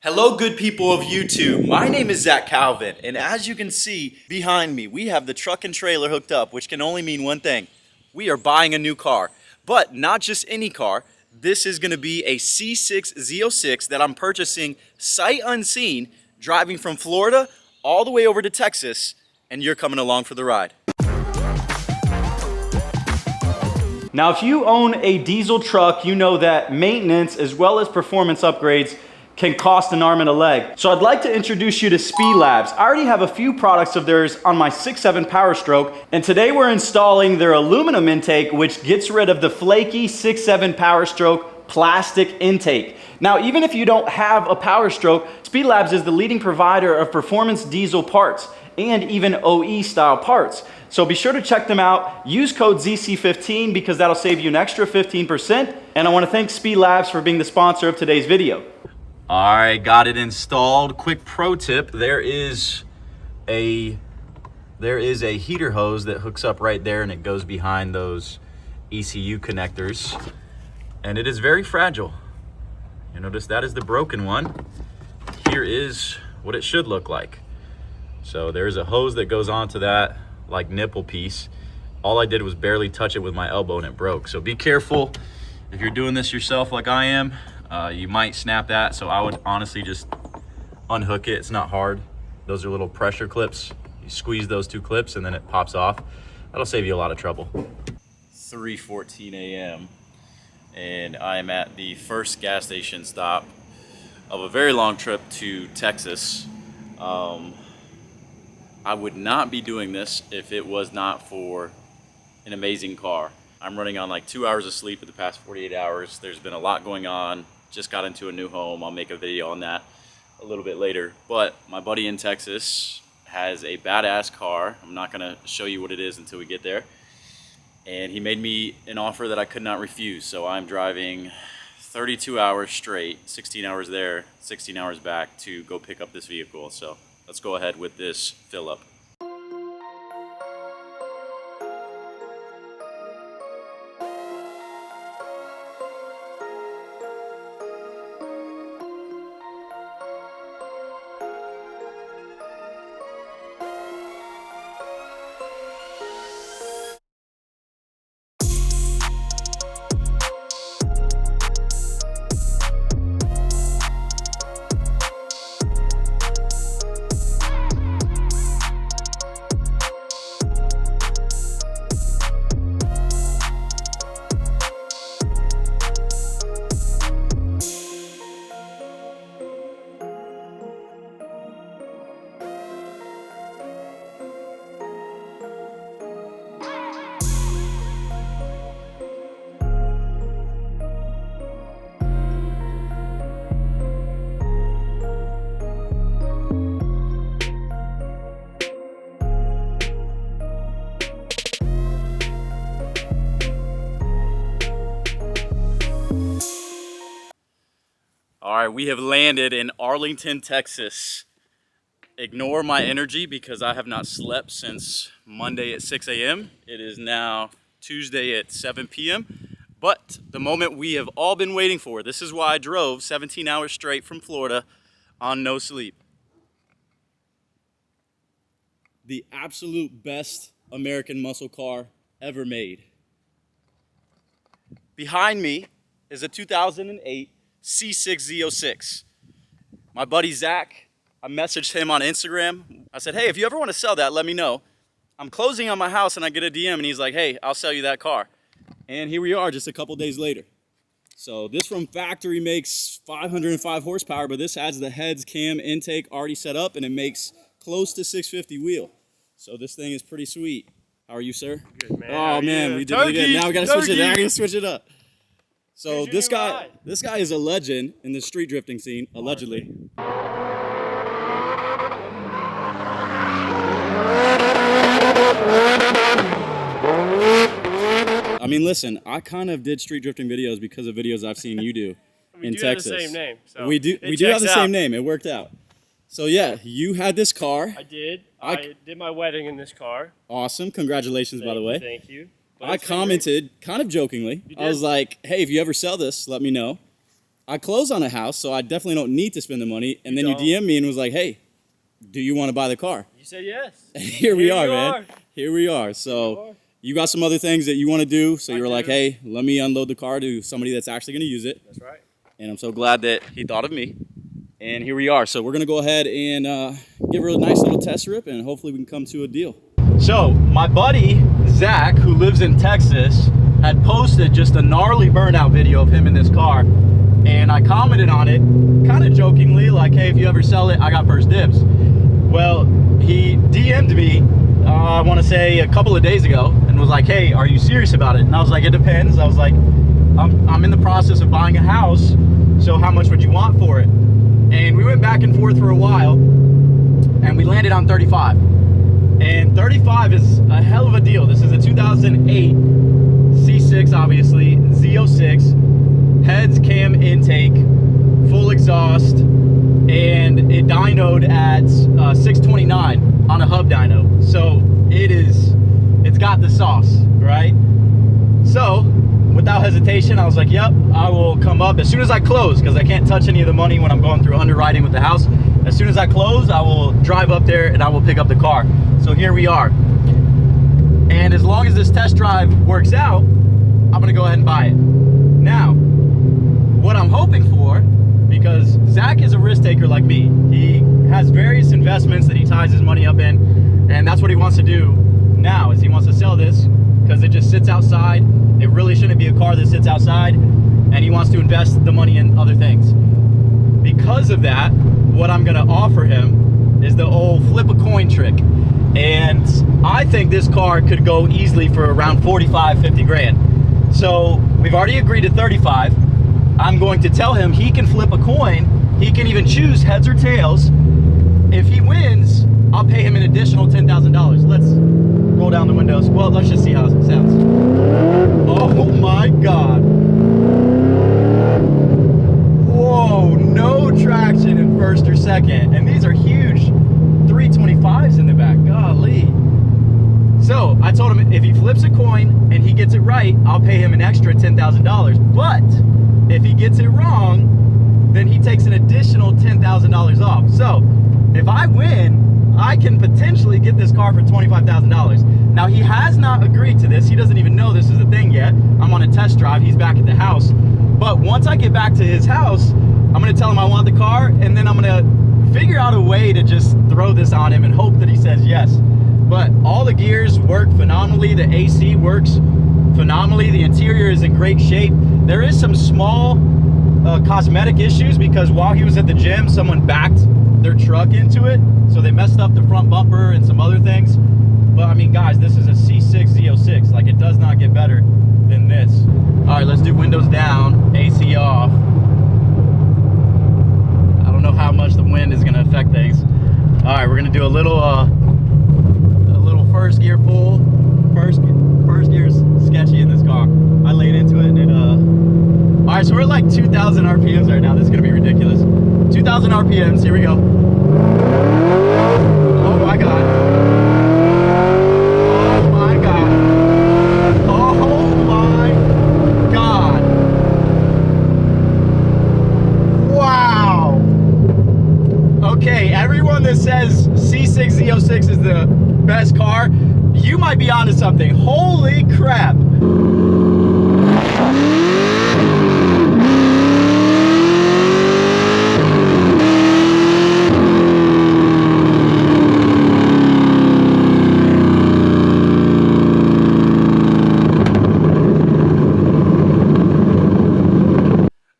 Hello, good people of YouTube. My name is Zach Calvin, and as you can see behind me, we have the truck and trailer hooked up, which can only mean one thing. We are buying a new car, but not just any car. This is going to be a C6 Z06 that I'm purchasing sight unseen, driving from Florida all the way over to Texas, and you're coming along for the ride. Now, if you own a diesel truck, you know that maintenance as well as performance upgrades can cost an arm and a leg. So I'd like to introduce you to Speed Labs. I already have a few products of theirs on my 6.7 Power Stroke, and today we're installing their aluminum intake, which gets rid of the flaky 6.7 Power Stroke plastic intake. Now, even if you don't have a Power Stroke, Speed Labs is the leading provider of performance diesel parts and even OE style parts. So be sure to check them out. Use code ZC15 because that'll save you an extra 15%. And I want to thank Speed Labs for being the sponsor of today's video. All right, got it installed. Quick pro tip, there is a heater hose that hooks up right there and it goes behind those ECU connectors. And it is very fragile. You notice that is the broken one. Here is what it should look like. So there's a hose that goes onto that like nipple piece. All I did was barely touch it with my elbow and it broke. So be careful if you're doing this yourself like I am. You might snap that, so I would honestly just unhook it. It's not hard. Those are little pressure clips. You squeeze those two clips and then it pops off. That'll save you a lot of trouble. 3:14 a.m. and I am at the first gas station stop of a very long trip to Texas. I would not be doing this if it was not for an amazing car. I'm running on like 2 hours of sleep in the past 48 hours. There's been a lot going on. Just got into a new home. I'll make a video on that a little bit later. But my buddy in Texas has a badass car. I'm not gonna show you what it is until we get there. And he made me an offer that I could not refuse. So I'm driving 32 hours straight, 16 hours there, 16 hours back to go pick up this vehicle. So let's go ahead with this fill up. All right, we have landed in Arlington, Texas. Ignore my energy because I have not slept since Monday at 6 a.m. It is now Tuesday at 7 p.m. But the moment we have all been waiting for, this is why I drove 17 hours straight from Florida on no sleep. The absolute best American muscle car ever made. Behind me is a 2008 C6 Z06. My buddy Zach, I messaged him on Instagram. I said, hey, if you ever want to sell that, let me know. I'm closing on my house and I get a DM and he's like, hey, I'll sell you that car. And here we are just a couple days later. So this from factory makes 505 horsepower, but this has the heads, cam, intake already set up and it makes close to 650 wheel. So this thing is pretty sweet. How are you, sir? Good, man. Oh man, we did it again. Now we gotta switch it. Now we gotta switch it up. So this guy is a legend in the street drifting scene, allegedly. I mean, listen, I kind of did street drifting videos because of videos I've seen you do in Texas. We do have the same name. So we do have the same name. It worked out. So yeah, you had this car. I did. I did my wedding in this car. Awesome. Congratulations, by the way. Thank you. I commented kind of jokingly. I was like, hey, if you ever sell this, let me know. I closed on a house, so I definitely don't need to spend the money. And then you don't. DM me and was like, hey, do you want to buy the car? You said yes. Here we are, you man. are. Here we are. So you got some other things that you want to do. So you were like, hey, let me unload the car to somebody that's actually going to use it. That's right. And I'm so glad that he thought of me. And here we are. So we're going to go ahead and give her a nice little test rip, and hopefully we can come to a deal. So my buddy, Zach, who lives in Texas, had posted just a gnarly burnout video of him in this car. And I commented on it kind of jokingly, like, hey, if you ever sell it, I got first dibs. Well, he DM'd me, I want to say a couple of days ago, and was like, hey, are you serious about it? And I was like, it depends. I was like, I'm in the process of buying a house, so how much would you want for it? And we went back and forth for a while, and we landed on 35. And 35 is a hell of a deal. This is a 2008 C6, obviously, Z06, heads, cam, intake, full exhaust, and it dynoed at 629 on a hub dyno. So it's got the sauce, right? So without hesitation, I was like, yep, I will come up as soon as I close, because I can't touch any of the money when I'm going through underwriting with the house. As soon as I close, I will drive up there and I will pick up the car. So here we are. And as long as this test drive works out, I'm gonna go ahead and buy it. Now, what I'm hoping for, because Zach is a risk taker like me, he has various investments that he ties his money up in, and that's what he wants to do now, is he wants to sell this because it just sits outside. It really shouldn't be a car that sits outside, and he wants to invest the money in other things. Because of that, what I'm gonna offer him is the old flip a coin trick. And I think this car could go easily for around 45, 50 grand. So we've already agreed to 35. I'm going to tell him he can flip a coin. He can even choose heads or tails. If he wins, I'll pay him an additional $10,000. Let's roll down the windows. Well, let's just see how it sounds. Oh my God. Whoa, no traction in first or second. And these are huge 325s in the back. Golly. So I told him if he flips a coin and he gets it right, I'll pay him an extra $10,000. But if he gets it wrong, then he takes an additional $10,000 off. So if I win, I can potentially get this car for $25,000. Now he has not agreed to this. He doesn't even know this is a thing yet. I'm on a test drive. He's back at the house. But once I get back to his house, I'm gonna tell him I want the car, and then I'm gonna figure out a way to just throw this on him and hope that he says yes. But all the gears work phenomenally. The AC works phenomenally. The interior is in great shape. There is some small cosmetic issues because while he was at the gym, someone backed their truck into it. So they messed up the front bumper and some other things. But I mean, guys, this is a C6 Z06. Like, it does not get better than this. All right, let's do windows down, AC off. I don't know how much the wind is gonna affect things. All right, we're gonna do a little first gear pull. First gear is sketchy in this car. I laid into it and it all right, so we're at like 2,000 RPMs right now. This is gonna be ridiculous. 2,000 RPMs, here we go. Oh my God. Oh my God. Oh my God. Wow. Okay, everyone that says C6 Z06 is the best car, you might be onto something. Holy crap.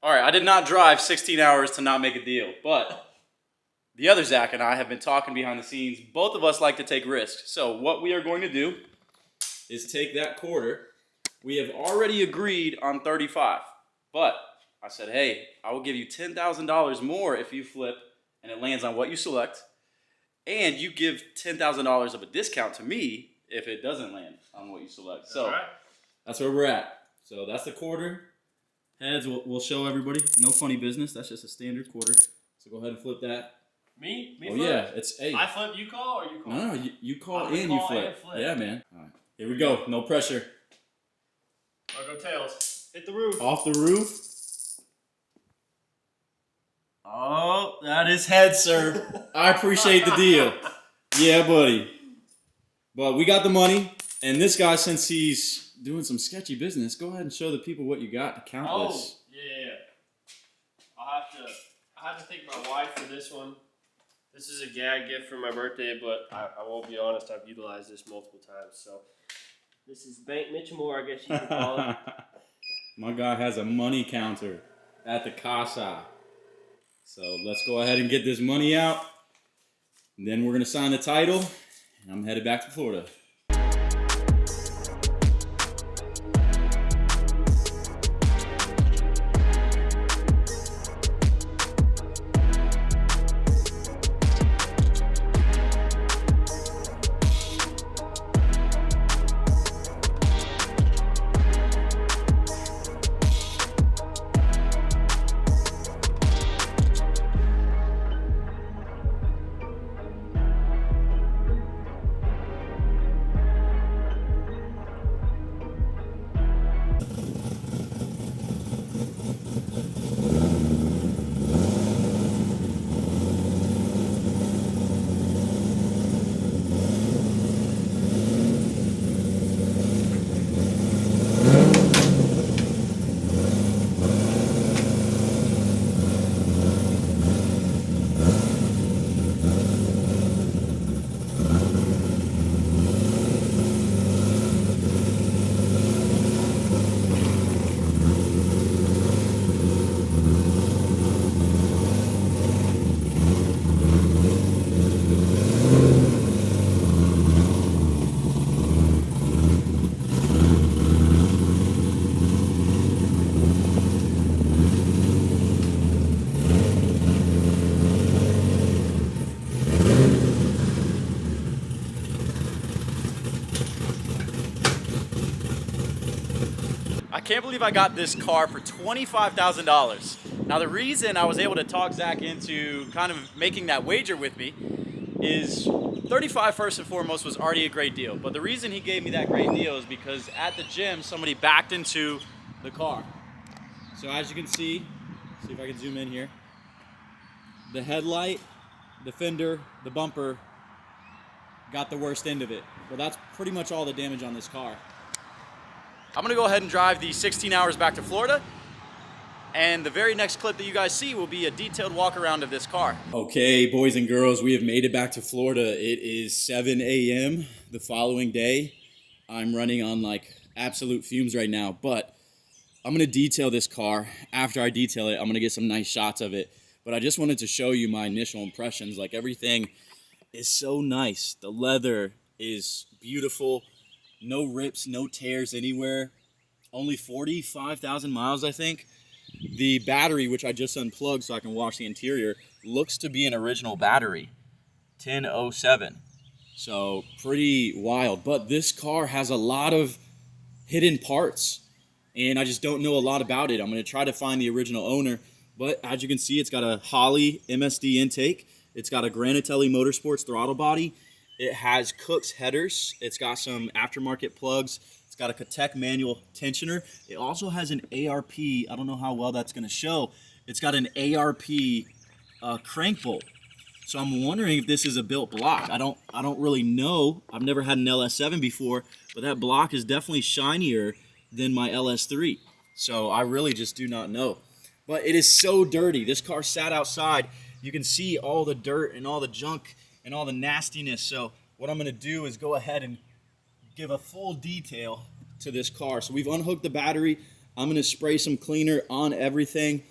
All right, I did not drive 16 hours to not make a deal, but the other Zach and I have been talking behind the scenes. Both of us like to take risks. So what we are going to do is take that quarter. We have already agreed on 35, but I said, hey, I will give you $10,000 more if you flip and it lands on what you select, and you give $10,000 of a discount to me if it doesn't land on what you select. So that's where we're at. So that's the quarter. Heads, we'll show everybody. No funny business. That's just a standard quarter. So go ahead and flip that. Me oh, flip? Yeah, it's hey. I flip, you call, or you call? No, you call and you flip. Yeah, man. All right, here we go. No pressure. I'll go tails. Hit the roof. Off the roof. Oh, that is head, sir. I appreciate the deal. Yeah, buddy. But we got the money, and this guy, since he's doing some sketchy business, go ahead and show the people what you got to count this. Yeah. I have to thank my wife for this one. This is a gag gift for my birthday, but I won't be honest, I've utilized this multiple times. So this is Bank Mitch Moore, I guess you could call it. My guy has a money counter at the casa. So let's go ahead and get this money out. And then we're going to sign the title, and I'm headed back to Florida. I can't believe I got this car for $25,000. Now the reason I was able to talk Zach into kind of making that wager with me is 35 first and foremost was already a great deal. But the reason he gave me that great deal is because at the gym somebody backed into the car. So as you can see if I can zoom in here, the headlight, the fender, the bumper got the worst end of it. But that's pretty much all the damage on this car. I'm gonna go ahead and drive the 16 hours back to Florida, and the very next clip that you guys see will be a detailed walk around of this car. Okay, boys and girls, we have made it back to Florida. It is 7 a.m. the following day. I'm running on like absolute fumes right now, but I'm gonna detail this car. After I detail it, I'm gonna get some nice shots of it. But I just wanted to show you my initial impressions. Like, everything is so nice. The leather is beautiful. No rips, no tears anywhere. Only 45,000 miles, I think. The battery, which I just unplugged so I can wash the interior, looks to be an original battery. 1007. So pretty wild. But this car has a lot of hidden parts, and I just don't know a lot about it. I'm going to try to find the original owner. But as you can see, it's got a Holley MSD intake. It's got a Granatelli Motorsports throttle body. It has Cook's headers. It's got some aftermarket plugs. It's got a Kotek manual tensioner. It also has an ARP. I don't know how well that's going to show. It's got an ARP crank bolt. So I'm wondering if this is a built block. I don't really know. I've never had an LS7 before, but that block is definitely shinier than my LS3. So I really just do not know. But it is so dirty. This car sat outside. You can see all the dirt and all the junk and all the nastiness. So what I'm gonna do is go ahead and give a full detail to this car. So we've unhooked the battery. I'm gonna spray some cleaner on everything.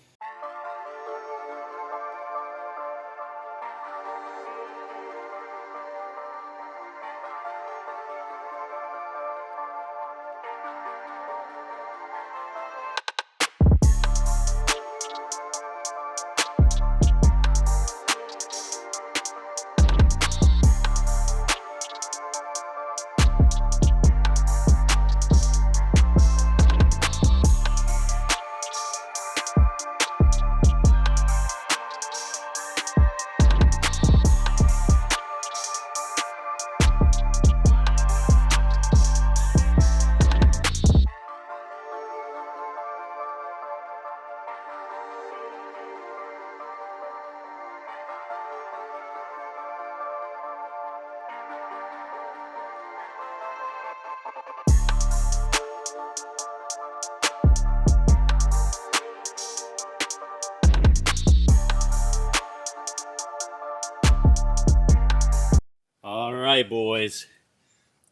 right, boys.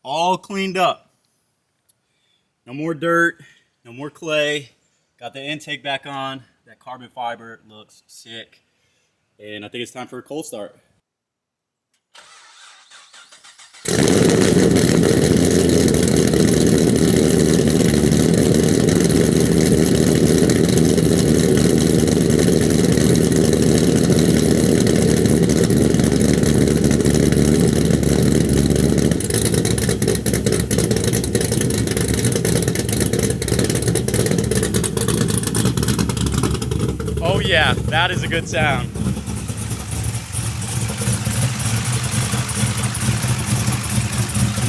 All cleaned up. No more dirt, no more clay. Got the intake back on. That carbon fiber looks sick. And I think it's time for a cold start. Oh yeah, that is a good sound.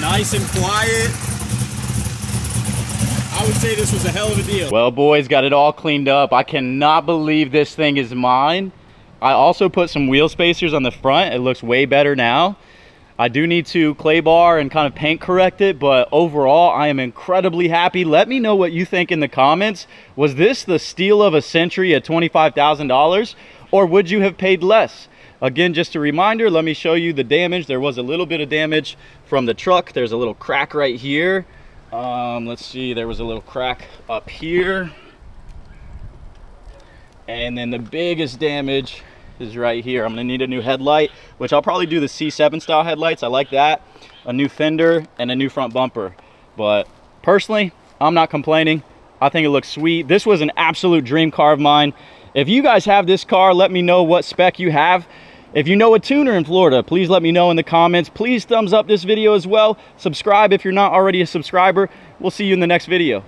Nice and quiet. I would say this was a hell of a deal. Well, boys, got it all cleaned up. I cannot believe this thing is mine. I also put some wheel spacers on the front. It looks way better now. I do need to clay bar and kind of paint correct it, but overall I am incredibly happy. Let me know what you think in the comments. Was this the steal of a century at $25,000, or would you have paid less? Again, just a reminder, let me show you the damage. There was a little bit of damage from the truck. There's a little crack right here. Let's see, there was a little crack up here. And then the biggest damage is right here. I'm gonna need a new headlight, which I'll probably do the C7 style headlights. I like that. A new fender and a new front bumper. But personally, I'm not complaining. I think it looks sweet. This was an absolute dream car of mine. If you guys have this car, let me know what spec you have. If you know a tuner in Florida, please let me know in the comments. Please thumbs up this video as well. Subscribe if you're not already a subscriber. We'll see you in the next video.